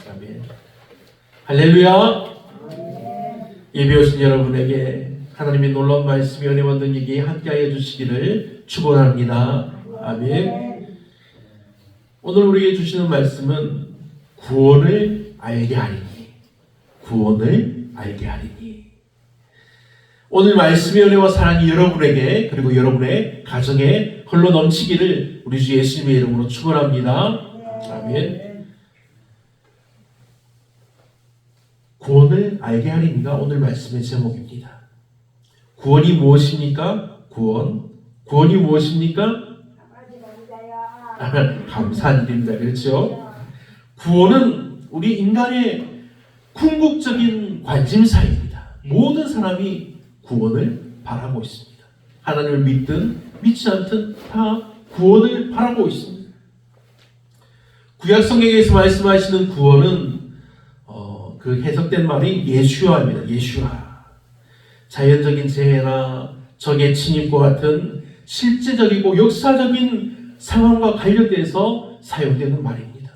아멘. 할렐루야. 예배 오신 여러분에게 하나님의 놀라운 말씀이 은혜 얻는 얘기 함께하여 주시기를 축원합니다. 아멘. 오늘 우리에게 주시는 말씀은 구원을 알게 하리니, 구원을 알게 하리니. 오늘 말씀의 은혜와 사랑이 여러분에게 그리고 여러분의 가정에 흘러 넘치기를 우리 주 예수님의 이름으로 축원합니다. 아멘. 구원을 알게 하리니가 오늘 말씀의 제목입니다. 구원이 무엇입니까? 구원이 무엇입니까? 감사한 일입니다. 그렇죠? 구원은 우리 인간의 궁극적인 관심사입니다. 모든 사람이 구원을 바라고 있습니다. 하나님을 믿든 믿지 않든 다 구원을 바라고 있습니다. 구약 성경에서 말씀하시는 구원은 그 해석된 말이 예슈아입니다. 예슈아. 자연적인 재해나 적의 침입과 같은 실제적이고 역사적인 상황과 관련돼서 사용되는 말입니다.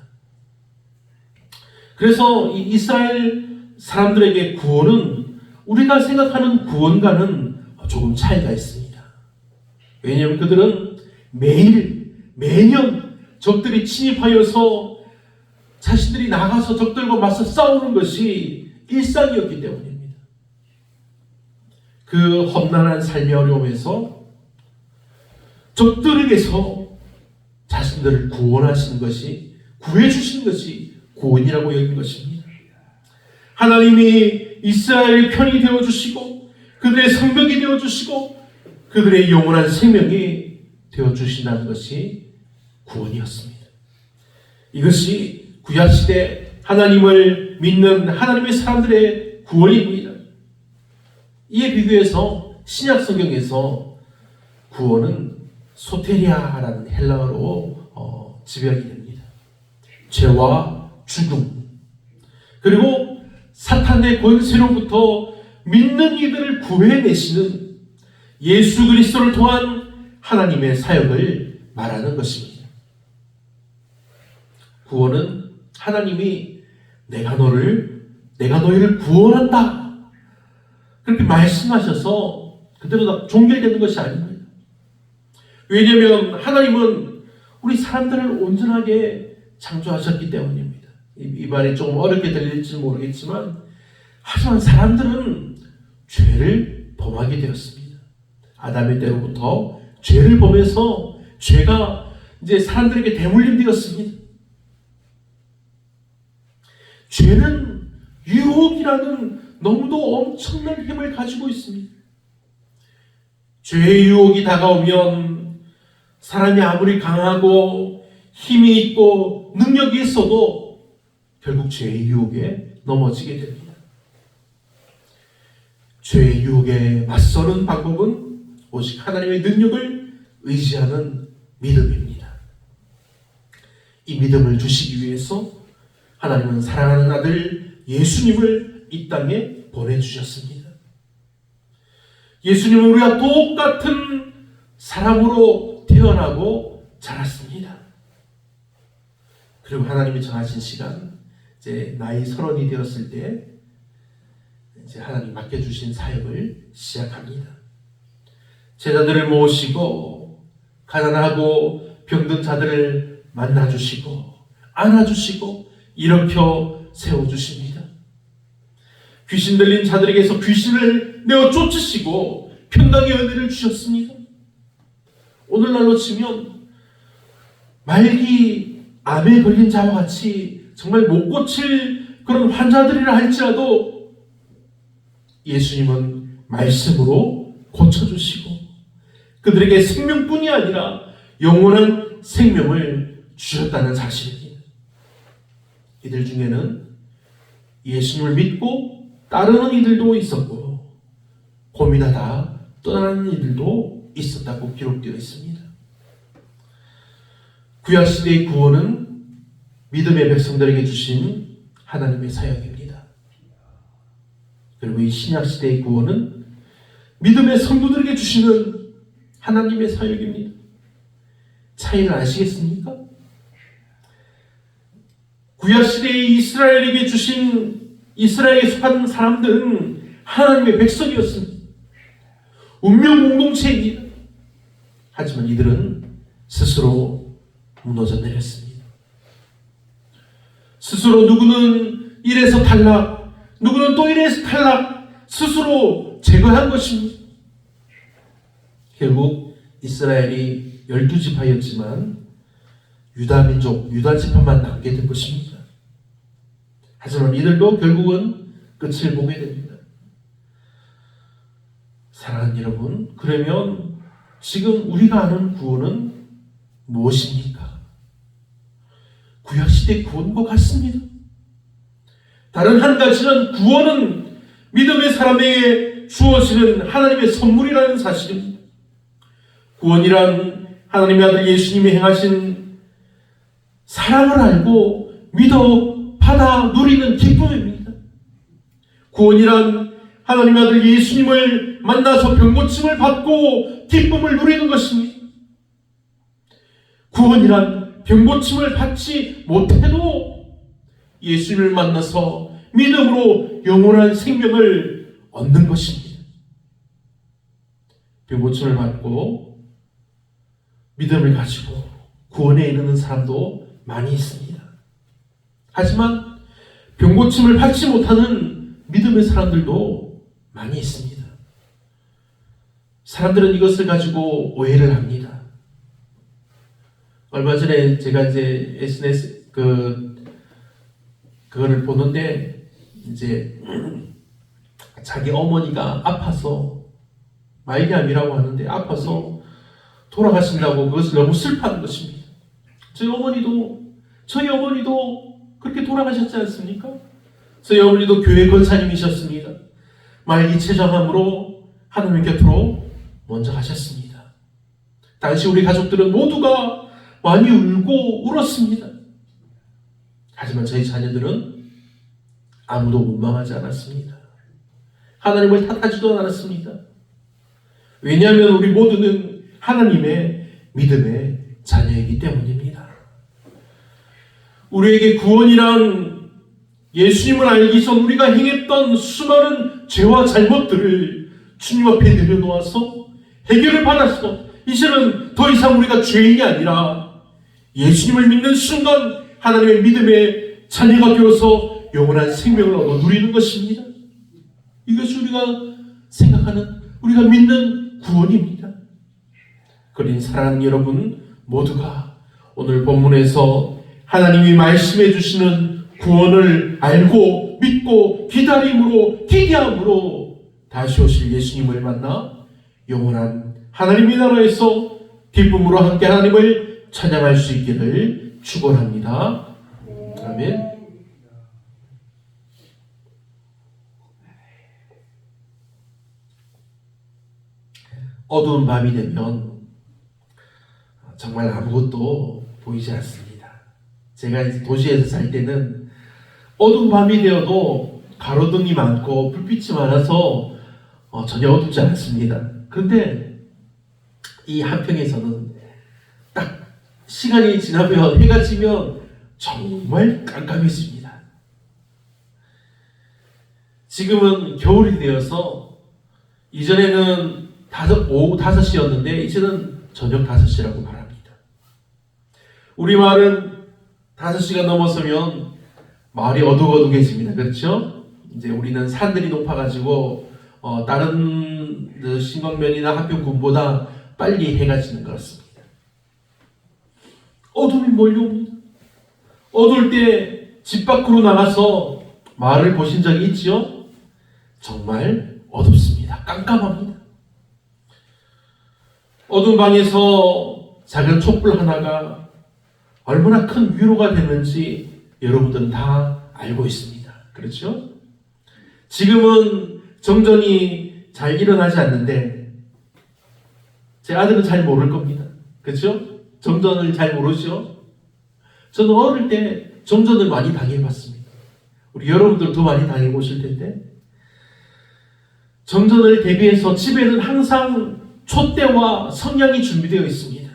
그래서 이 이스라엘 사람들에게 구원은 우리가 생각하는 구원과는 조금 차이가 있습니다. 왜냐하면 그들은 매년 적들이 침입하여서 자신들이 나가서 적들과 맞서 싸우는 것이 일상이었기 때문입니다. 그 험난한 삶의 어려움에서 적들에게서 자신들을 구원하시는 것이, 구해주신 것이 구원이라고 여긴 것입니다. 하나님이 이스라엘의 편이 되어주시고 그들의 성벽이 되어주시고 그들의 영원한 생명이 되어주신다는 것이 구원이었습니다. 이것이 구약시대 하나님을 믿는 하나님의 사람들의 구원입니다. 이에 비교해서 신약 성경에서 구원은 소테리아라는 헬라어로 지배하게 됩니다. 죄와 죽음 그리고 사탄의 권세로부터 믿는 이들을 구해내시는 예수 그리스도를 통한 하나님의 사역을 말하는 것입니다. 구원은 하나님이 내가 너희를 구원한다 그렇게 말씀하셔서 그대로 다 종결되는 것이 아닙니다. 왜냐하면 하나님은 우리 사람들을 온전하게 창조하셨기 때문입니다. 이 말이 조금 어렵게 들릴지 모르겠지만 하지만 사람들은 죄를 범하게 되었습니다. 아담의 때로부터 죄를 범해서 죄가 이제 사람들에게 대물림되었습니다. 죄는 유혹이라는 너무도 엄청난 힘을 가지고 있습니다. 죄의 유혹이 다가오면 사람이 아무리 강하고 힘이 있고 능력이 있어도 결국 죄의 유혹에 넘어지게 됩니다. 죄의 유혹에 맞서는 방법은 오직 하나님의 능력을 의지하는 믿음입니다. 이 믿음을 주시기 위해서 하나님은 사랑하는 아들 예수님을 이 땅에 보내주셨습니다. 예수님은 우리와 똑같은 사람으로 태어나고 자랐습니다. 그리고 하나님이 정하신 시간, 이제 나이 30이 되었을 때 이제 하나님 맡겨주신 사역을 시작합니다. 제자들을 모시고 가난하고 병든 자들을 만나주시고 안아주시고 일으켜 세워주십니다. 귀신 들린 자들에게서 귀신을 내어 쫓으시고 평강의 은혜를 주셨습니다. 오늘날로 치면 말기 암에 걸린 자와 같이 정말 못 고칠 그런 환자들이라 할지라도 예수님은 말씀으로 고쳐주시고 그들에게 생명뿐이 아니라 영원한 생명을 주셨다는 사실입니다. 이들 중에는 예수님을 믿고 따르는 이들도 있었고 고민하다 떠나는 이들도 있었다고 기록되어 있습니다. 구약시대의 구원은 믿음의 백성들에게 주신 하나님의 사역입니다. 그리고 이 신약시대의 구원은 믿음의 성도들에게 주시는 하나님의 사역입니다. 차이를 아시겠습니까? 구약시대의 이스라엘에게 주신 이스라엘에 속한 사람들은 하나님의 백성이었습니다. 운명 공동체입니다. 하지만 이들은 스스로 무너져 내렸습니다. 스스로 누구는 일에서 탈락, 누구는 또 일에서 탈락, 스스로 제거한 것입니다. 결국 이스라엘이 12지파였지만 유다민족, 유다지파만 남게 된 것입니다. 하지만 이들도 결국은 끝을 보게 됩니다. 사랑하는 여러분, 그러면 지금 우리가 아는 구원은 무엇입니까? 구약시대 구원과 같습니다. 다른 한 가지는 구원은 믿음의 사람에게 주어지는 하나님의 선물이라는 사실입니다. 구원이란 하나님의 아들 예수님이 행하신 사랑을 알고 믿어 받아 누리는 기쁨입니다. 구원이란 하나님의 아들 예수님을 만나서 병고침을 받고 기쁨을 누리는 것입니다. 구원이란 병고침을 받지 못해도 예수님을 만나서 믿음으로 영원한 생명을 얻는 것입니다. 병고침을 받고 믿음을 가지고 구원에 이르는 사람도 많이 있습니다. 하지만 병고침을 받지 못하는 믿음의 사람들도 많이 있습니다. 사람들은 이것을 가지고 오해를 합니다. 얼마 전에 제가 이제 SNS 그거를 보는데 이제 자기 어머니가 아파서 말기암이라고 하는데 아파서 돌아가신다고 그것을 너무 슬퍼하는 것입니다. 저희 어머니도 그렇게 돌아가셨지 않습니까? 저희 어머니도 교회 권사님이셨습니다. 말기 체정함으로 하나님 곁으로 먼저 가셨습니다. 당시 우리 가족들은 모두가 많이 울고 울었습니다. 하지만 저희 자녀들은 아무도 원망하지 않았습니다. 하나님을 탓하지도 않았습니다. 왜냐하면 우리 모두는 하나님의 믿음의 자녀이기 때문입니다. 우리에게 구원이란 예수님을 알기 전 우리가 행했던 수많은 죄와 잘못들을 주님 앞에 내려놓아서 해결을 받아서 이제는 더 이상 우리가 죄인이 아니라 예수님을 믿는 순간 하나님의 믿음의 자녀가 되어서 영원한 생명을 얻어 누리는 것입니다. 이것이 우리가 생각하는, 우리가 믿는 구원입니다. 그러니 사랑하는 여러분 모두가 오늘 본문에서 하나님이 말씀해 주시는 구원을 알고 믿고 기다림으로 기대함으로 다시 오실 예수님을 만나 영원한 하나님의 나라에서 기쁨으로 함께 하나님을 찬양할 수 있기를 축원합니다. 아멘. 어두운 밤이 되면 정말 아무것도 보이지 않습니다. 제가 이제 도시에서 살 때는 어두운 밤이 되어도 가로등이 많고 불빛이 많아서 전혀 어둡지 않습니다. 그런데 이 한평에서는 딱 시간이 지나면 해가 지면 정말 깜깜해집니다. 지금은 겨울이 되어서 이전에는 오후 5시였는데 이제는 저녁 5시라고 말합니다. 우리 마을은 5시가 넘어서면 마을이 어둑어둑해집니다. 그렇죠? 이제 우리는 산들이 높아가지고 다른 신광면이나 합평군보다 빨리 해가 지는 것 같습니다. 어둠이 몰려옵니다. 어두울 때 집 밖으로 나가서 마을을 보신 적이 있지요? 정말 어둡습니다. 깜깜합니다. 어두운 방에서 작은 촛불 하나가 얼마나 큰 위로가 되는지 여러분들은 다 알고 있습니다. 그렇죠? 지금은 정전이 잘 일어나지 않는데 제 아들은 잘 모를 겁니다. 그렇죠? 정전을 잘 모르죠? 저는 어릴 때 정전을 많이 당해봤습니다. 우리 여러분들 더 많이 당해보실 텐데 정전을 대비해서 집에는 항상 촛대와 성냥이 준비되어 있습니다.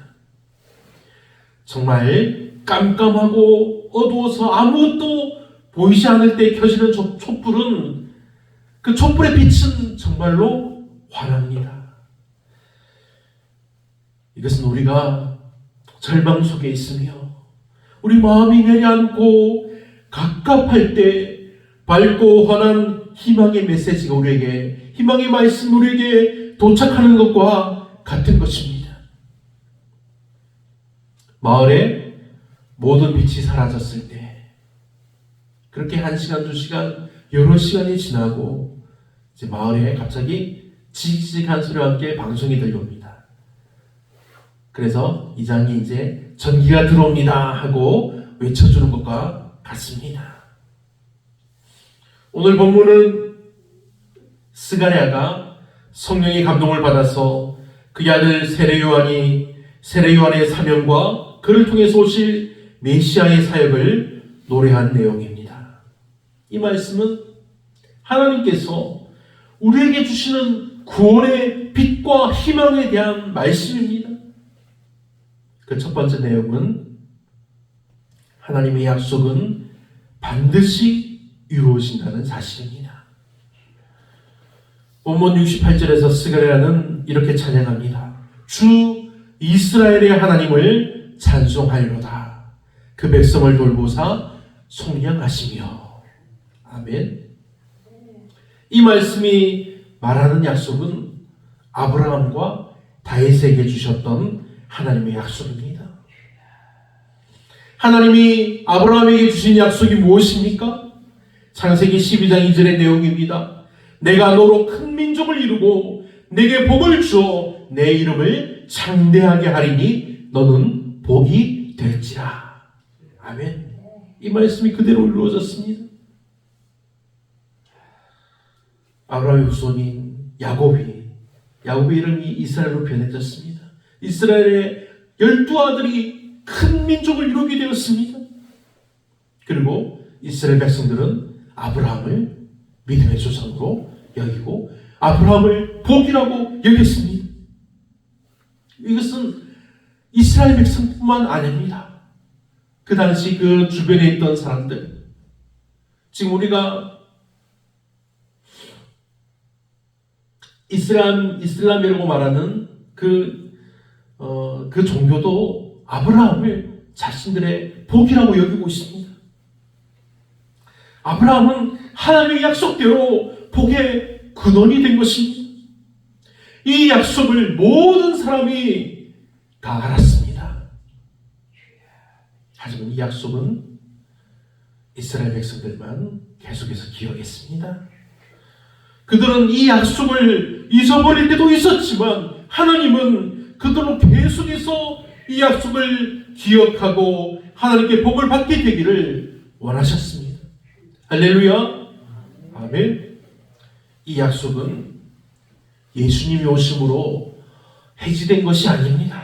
정말 깜깜하고 어두워서 아무것도 보이지 않을 때 켜지는 촛불은 그 촛불의 빛은 정말로 환합니다. 이것은 우리가 절망 속에 있으며 우리 마음이 내려앉고 갑갑할 때 밝고 환한 희망의 메시지가 우리에게, 희망의 말씀이 우리에게 도착하는 것과 같은 것입니다. 마을에 모든 빛이 사라졌을 때, 그렇게 1시간, 2시간, 여러 시간이 지나고 이제 마을에 갑자기 지직한 소리와 함께 방송이 들려옵니다. 그래서 이장이 이제 전기가 들어옵니다 하고 외쳐주는 것과 같습니다. 오늘 본문은 스가랴가 성령의 감동을 받아서 그의 아들 세례요한의 사명과 그를 통해서 오실 메시아의 사역을 노래한 내용입니다. 이 말씀은 하나님께서 우리에게 주시는 구원의 빛과 희망에 대한 말씀입니다. 그 첫 번째 내용은 하나님의 약속은 반드시 이루어진다는 사실입니다. 본문 68절에서 스가랴는 이렇게 찬양합니다. 주 이스라엘의 하나님을 찬송하리로다. 그 백성을 돌보사 속량하시며. 아멘. 이 말씀이 말하는 약속은 아브라함과 다윗에게 주셨던 하나님의 약속입니다. 하나님이 아브라함에게 주신 약속이 무엇입니까? 창세기 12장 2절의 내용입니다. 내가 너로 큰 민족을 이루고 내게 복을 주어 내 이름을 창대하게 하리니 너는 복이 될지라. 아멘. 이 말씀이 그대로 이루어졌습니다. 아브라함의 후손인 야곱의 이름이 이스라엘로 변해졌습니다. 이스라엘의 12아들이 큰 민족을 이루게 되었습니다. 그리고 이스라엘 백성들은 아브라함을 믿음의 조상으로 여기고 아브라함을 복이라고 여겼습니다. 이것은 이스라엘 백성뿐만 아닙니다. 그 당시 그 주변에 있던 사람들, 지금 우리가 이슬람이라고 말하는 그 종교도 아브라함을 자신들의 복이라고 여기고 있습니다. 아브라함은 하나님의 약속대로 복의 근원이 된 것입니다. 이 약속을 모든 사람이 다 알았습니다. 하지만 이 약속은 이스라엘 백성들만 계속해서 기억했습니다. 그들은 이 약속을 잊어버릴 때도 있었지만 하나님은 그들로 계속해서 이 약속을 기억하고 하나님께 복을 받게 되기를 원하셨습니다. 할렐루야. 아멘. 이 약속은 예수님이 오심으로 해지된 것이 아닙니다.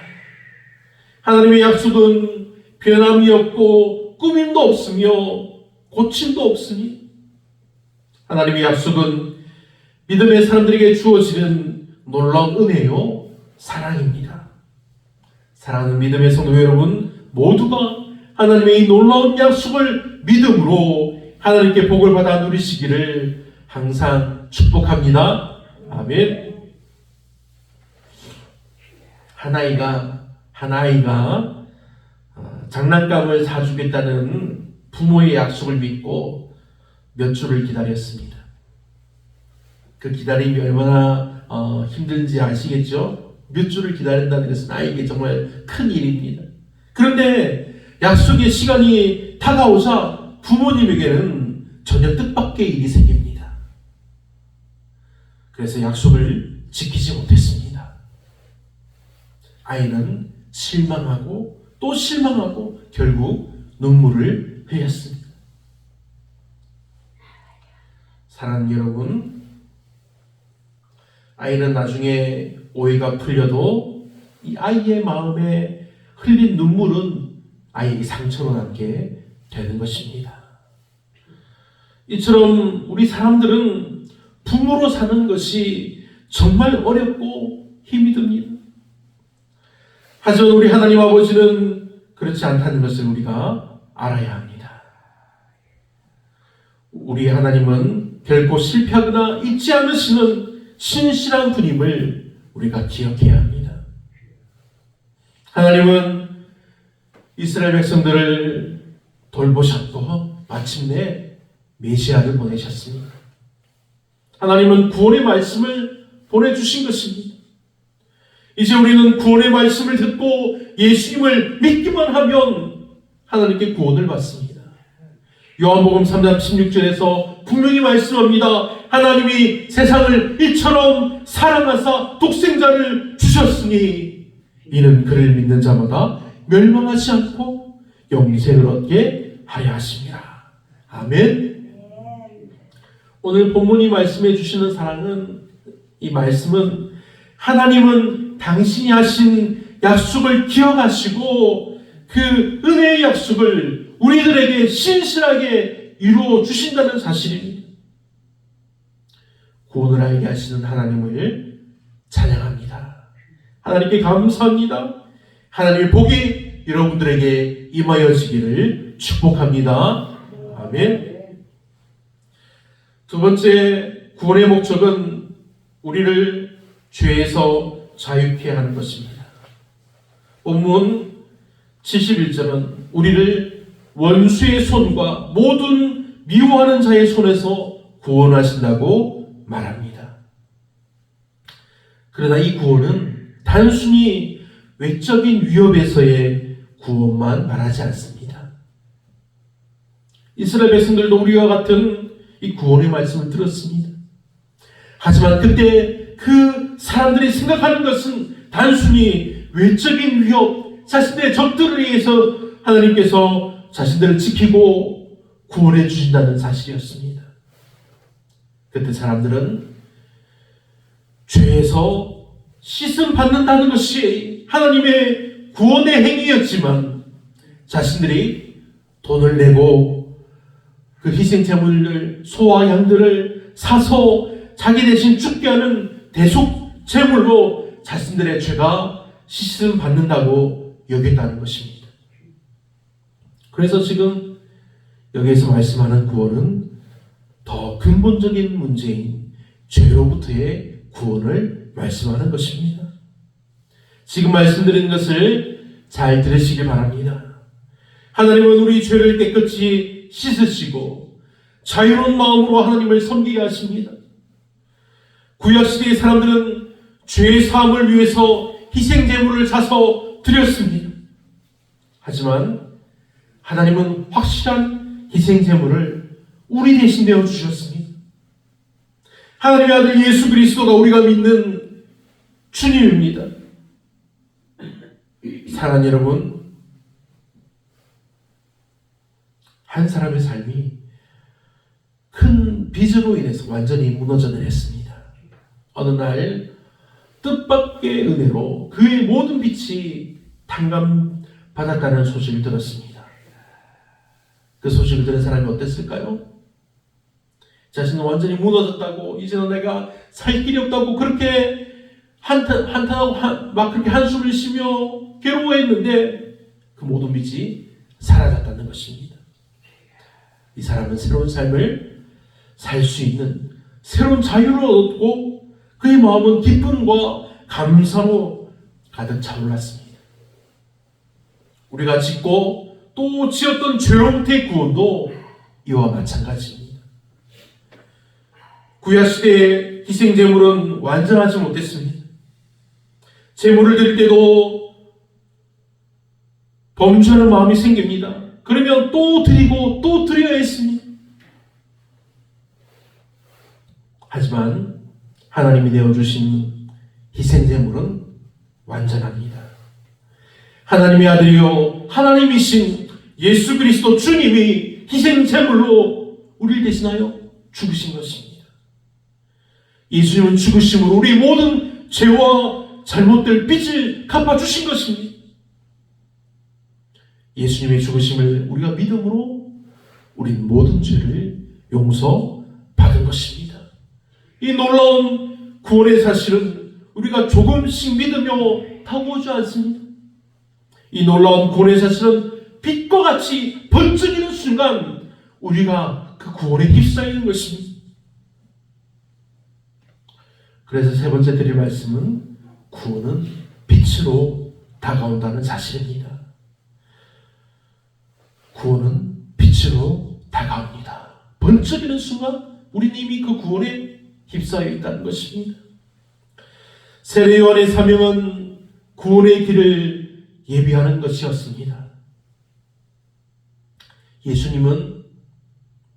하나님의 약속은 변함이 없고 꾸밈도 없으며 고침도 없으니 하나님의 약속은 믿음의 사람들에게 주어지는 놀라운 은혜요 사랑입니다. 사랑하는 믿음의 성도 여러분, 모두가 하나님의 이 놀라운 약속을 믿음으로 하나님께 복을 받아 누리시기를 항상 축복합니다. 아멘. 한 아이가 장난감을 사주겠다는 부모의 약속을 믿고 몇 주를 기다렸습니다. 그 기다림이 얼마나 힘든지 아시겠죠? 몇 주를 기다린다는 것은 아이에게 정말 큰 일입니다. 그런데 약속의 시간이 다가오자 부모님에게는 전혀 뜻밖의 일이 생깁니다. 그래서 약속을 지키지 못했습니다. 아이는 실망하고 또 실망하고 결국 눈물을 흘렸습니다. 사랑하는 여러분, 아이는 나중에 오해가 풀려도 이 아이의 마음에 흘린 눈물은 아이에게 상처로 남게 되는 것입니다. 이처럼 우리 사람들은 부모로 사는 것이 정말 어렵고 힘이 듭니다. 하지만 우리 하나님 아버지는 그렇지 않다는 것을 우리가 알아야 합니다. 우리 하나님은 결코 실패하거나 잊지 않으시는 신실한 분임을 우리가 기억해야 합니다. 하나님은 이스라엘 백성들을 돌보셨고 마침내 메시아를 보내셨습니다. 하나님은 구원의 말씀을 보내주신 것입니다. 이제 우리는 구원의 말씀을 듣고 예수님을 믿기만 하면 하나님께 구원을 받습니다. 요한복음 3장 16절에서 분명히 말씀합니다. 하나님이 세상을 이처럼 사랑하사 독생자를 주셨으니 이는 그를 믿는 자마다 멸망하지 않고 영생을 얻게 하려 하십니다. 아멘. 오늘 본문이 말씀해 주시는 사랑은, 이 말씀은 하나님은 당신이 하신 약속을 기억하시고 그 은혜의 약속을 우리들에게 신실하게 이루어 주신다는 사실입니다. 구원을 알게 하시는 하나님을 찬양합니다. 하나님께 감사합니다. 하나님의 복이 여러분들에게 임하여지기를 축복합니다. 아멘. 두 번째, 구원의 목적은 우리를 죄에서 자유케 하는 것입니다. 본문 71절은 우리를 원수의 손과 모든 미워하는 자의 손에서 구원하신다고 말합니다. 그러나 이 구원은 단순히 외적인 위협에서의 구원만 말하지 않습니다. 이스라엘 백성들도 우리와 같은 이 구원의 말씀을 들었습니다. 하지만 그때 그 사람들이 생각하는 것은 단순히 외적인 위협, 자신들의 적들을 위해서 하나님께서 자신들을 지키고 구원해 주신다는 사실이었습니다. 그때 사람들은 죄에서 씻음 받는다는 것이 하나님의 구원의 행위였지만 자신들이 돈을 내고 그 희생 제물을, 소와 양들을 사서 자기 대신 죽게 하는 대속 제물로 자신들의 죄가 씻음 받는다고 여겼다는 것입니다. 그래서 지금 여기에서 말씀하는 구원은 더 근본적인 문제인 죄로부터의 구원을 말씀하는 것입니다. 지금 말씀드린 것을 잘 들으시기 바랍니다. 하나님은 우리 죄를 깨끗이 씻으시고 자유로운 마음으로 하나님을 섬기게 하십니다. 구약시대의 사람들은 죄의 사함을 위해서 희생제물을 사서 드렸습니다. 하지만 하나님은 확실한 희생제물을 우리 대신 내어주셨습니다. 하나님의 아들 예수 그리스도가 우리가 믿는 주님입니다. 사랑하는 여러분, 한 사람의 삶이 큰 빚으로 인해서 완전히 무너져 내렸습니다. 어느 날 뜻밖의 은혜로 그의 모든 빚이 탕감받았다는 소식을 들었습니다. 그 소식을 들은 사람이 어땠을까요? 자신은 완전히 무너졌다고, 이제는 내가 살 길이 없다고 그렇게 한탄하고 막 그렇게 한숨을 쉬며 괴로워했는데 그 모든 빚이 사라졌다는 것입니다. 이 사람은 새로운 삶을 살 수 있는 새로운 자유를 얻고 그의 마음은 기쁨과 감사로 가득 차올랐습니다. 우리가 짓고 또 지었던 죄로부터의 구원도 이와 마찬가지입니다. 구약시대의 희생제물은 완전하지 못했습니다. 제물을 드릴 때도 범죄하는 마음이 생깁니다. 그러면 또 드리고 또 드려야 했습니다. 하지만 하나님이 내어주신 희생제물은 완전합니다. 하나님의 아들이요 하나님이신 예수 그리스도 주님이 희생제물로 우리를 대신하여 죽으신 것입니다. 예수님은 죽으심으로 우리 모든 죄와 잘못될 빚을 갚아주신 것입니다. 예수님의 죽으심을 우리가 믿음으로 우린 모든 죄를 용서받은 것입니다. 이 놀라운 구원의 사실은 우리가 조금씩 믿으며 다가오지 않습니다. 이 놀라운 구원의 사실은 빛과 같이 번쩍이는 순간 우리가 그 구원에 휩싸이는 것입니다. 그래서 세 번째 드릴 말씀은 구원은 빛으로 다가온다는 사실입니다. 구원은 빛으로 다가옵니다. 번쩍이는 순간 우리는 이미 그 구원에 휩싸여 있다는 것입니다. 세례요한의 사명은 구원의 길을 예비하는 것이었습니다. 예수님은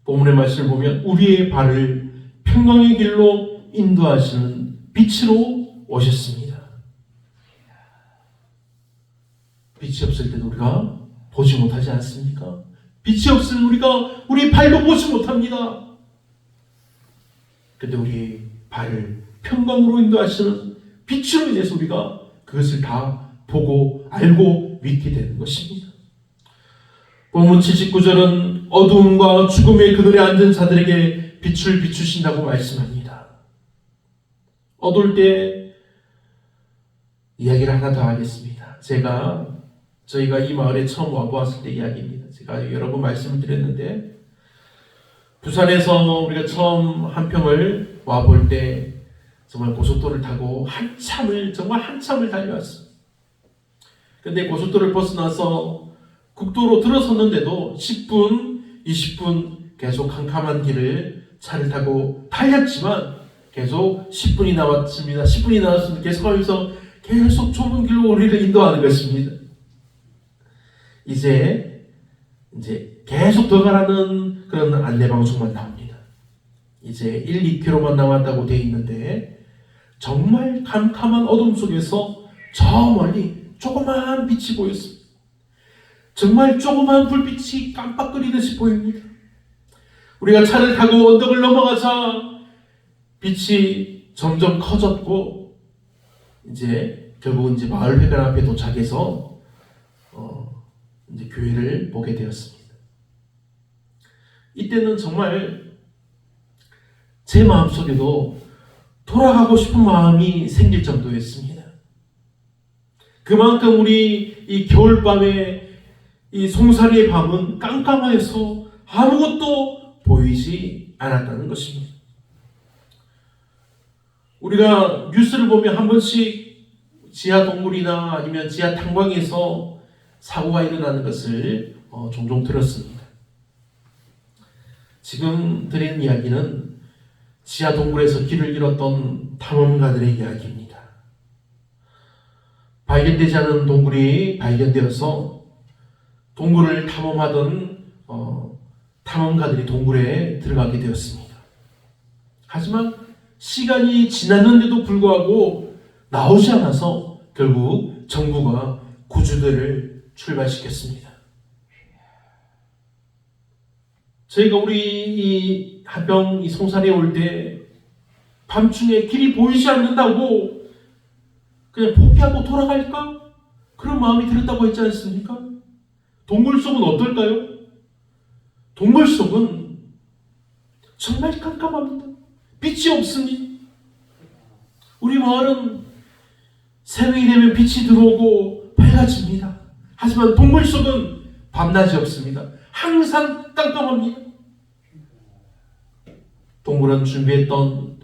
본문의 말씀을 보면 우리의 발을 평강의 길로 인도하시는 빛으로 오셨습니다. 빛이 없을 때는 우리가 보지 못하지 않습니까? 빛이 없으면 우리가 우리 발도 보지 못합니다. 그런데 우리 발을 평강으로 인도하시는 빛으로 인해서 우리가 그것을 다 보고 알고 믿게 되는 것입니다. 본문 79절은 어두움과 죽음의 그늘에 앉은 자들에게 빛을 비추신다고 말씀합니다. 어두울 때 이야기를 하나 더 하겠습니다. 저희가 이 마을에 처음 와보았을 때 이야기입니다. 제가 여러 번 말씀을 드렸는데 부산에서 우리가 처음 한평을 와볼 때 정말 고속도로를 타고 정말 한참을 달려왔어요. 근데 고속도로를 벗어나서 국도로 들어섰는데도 10분, 20분 계속 캄캄한 길을 차를 타고 달렸지만 계속 10분이 남았습니다. 10분이 남았습니다. 계속 하면서 계속 좁은 길로 우리를 인도하는 것입니다. 이제 계속 더 가라는 그런 안내방송만 나옵니다. 이제 1, 2km만 남았다고 되어 있는데 정말 캄캄한 어둠 속에서 저 멀리 조그마한 빛이 보였습니다. 정말 조그마한 불빛이 깜빡거리듯이 보입니다. 우리가 차를 타고 언덕을 넘어가자 빛이 점점 커졌고 결국은 마을 회관 앞에 도착해서 교회를 보게 되었습니다. 이때는 정말 제 마음속에도 돌아가고 싶은 마음이 생길 정도였습니다. 그만큼 우리 이 겨울밤에 이 송사리의 밤은 깜깜해서 아무것도 보이지 않았다는 것입니다. 우리가 뉴스를 보면 한 번씩 지하 동굴이나 아니면 지하 탄광에서 사고가 일어나는 것을 종종 들었습니다. 지금 드리는 이야기는 지하 동굴에서 길을 잃었던 탐험가들의 이야기입니다. 발견되지 않은 동굴이 발견되어서 동굴을 탐험하던 탐험가들이 동굴에 들어가게 되었습니다. 하지만 시간이 지났는데도 불구하고 나오지 않아서 결국 정부가 구조대를 출발시켰습니다. 저희가 우리 이 한평 이 송산에 올 때 밤중에 길이 보이지 않는다고 그냥 포기하고 돌아갈까? 그런 마음이 들었다고 했지 않습니까? 동굴 속은 어떨까요? 동굴 속은 정말 깜깜합니다. 빛이 없습니다. 우리 마을은 새벽이 되면 빛이 들어오고 밝아집니다. 하지만 동굴 속은 밤낮이 없습니다. 항상 깜깜합니다. 동굴은 준비했던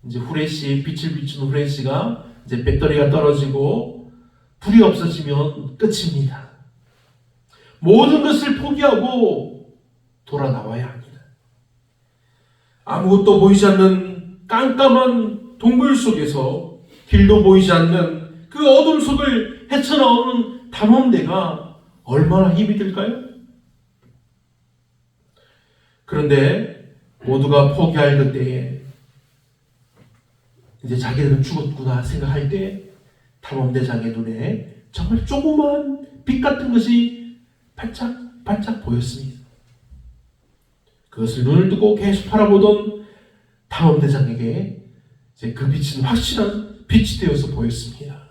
후레쉬, 빛을 비추는 후레쉬가 배터리가 떨어지고 불이 없어지면 끝입니다. 모든 것을 포기하고 돌아 나와야 합니다. 아무것도 보이지 않는 깜깜한 동굴 속에서 길도 보이지 않는 그 어둠 속을 헤쳐나오는 탐험대가 얼마나 힘이 들까요? 그런데 모두가 포기할 그때에 이제 자기들은 죽었구나 생각할 때 탐험대장의 눈에 정말 조그만 빛 같은 것이 반짝반짝 보였습니다. 그것을 눈을 뜨고 계속 바라보던 탐험대장에게 이제 그 빛은 확실한 빛이 되어서 보였습니다.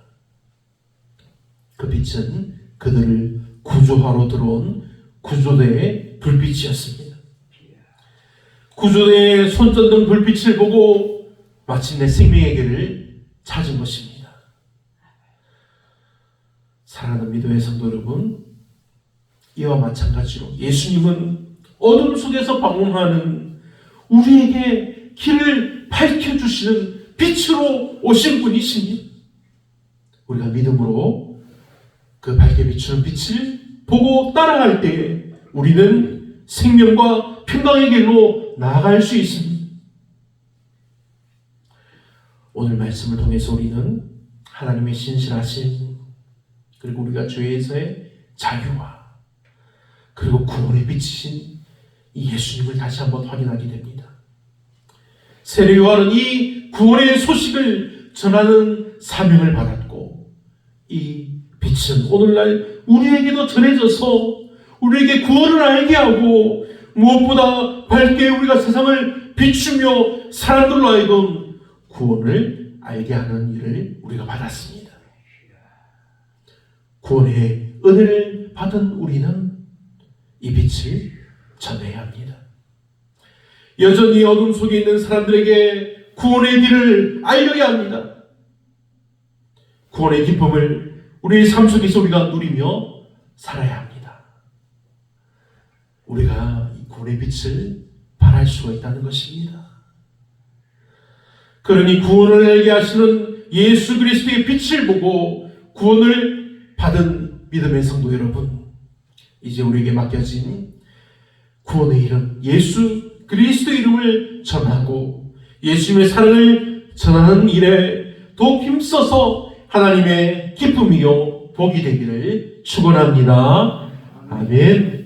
그 빛은 그들을 구조하러 들어온 구조대의 불빛이었습니다. 구조대의 손전등 불빛을 보고 마침내 생명의 길을 찾은 것입니다. 사랑하는 믿음의 성도 여러분, 이와 마찬가지로 예수님은 어둠 속에서 방황하는 우리에게 길을 밝혀주시는 빛으로 오신 분이십니다. 우리가 믿음으로 그 밝게 비추는 빛을 보고 따라갈 때 우리는 생명과 평강의 길로 나아갈 수 있습니다. 오늘 말씀을 통해서 우리는 하나님의 신실하심, 그리고 우리가 죄에서의 자유와 그리고 구원에 비치신 이 예수님을 다시 한번 확인하게 됩니다. 세례 요한은 이 구원의 소식을 전하는 사명을 받았고, 이 빛은 오늘날 우리에게도 전해져서 우리에게 구원을 알게 하고, 무엇보다 밝게 우리가 세상을 비추며 사람들로 하여금 구원을 알게 하는 일을 우리가 받았습니다. 구원의 은혜를 받은 우리는 이 빛을 전해야 합니다. 여전히 어둠 속에 있는 사람들에게 구원의 길을 알려야 합니다. 구원의 기쁨을 우리의 삶 속에서 우리가 누리며 살아야 합니다. 우리가 이 구원의 빛을 발할 수가 있다는 것입니다. 그러니 구원을 알게 하시는 예수 그리스도의 빛을 보고 구원을 받은 믿음의 성도 여러분, 이제 우리에게 맡겨진 구원의 이름 예수 그리스도 이름을 전하고 예수님의 사랑을 전하는 일에 더욱 힘써서 하나님의 기쁨이요 복이 되기를 축원합니다. 아멘.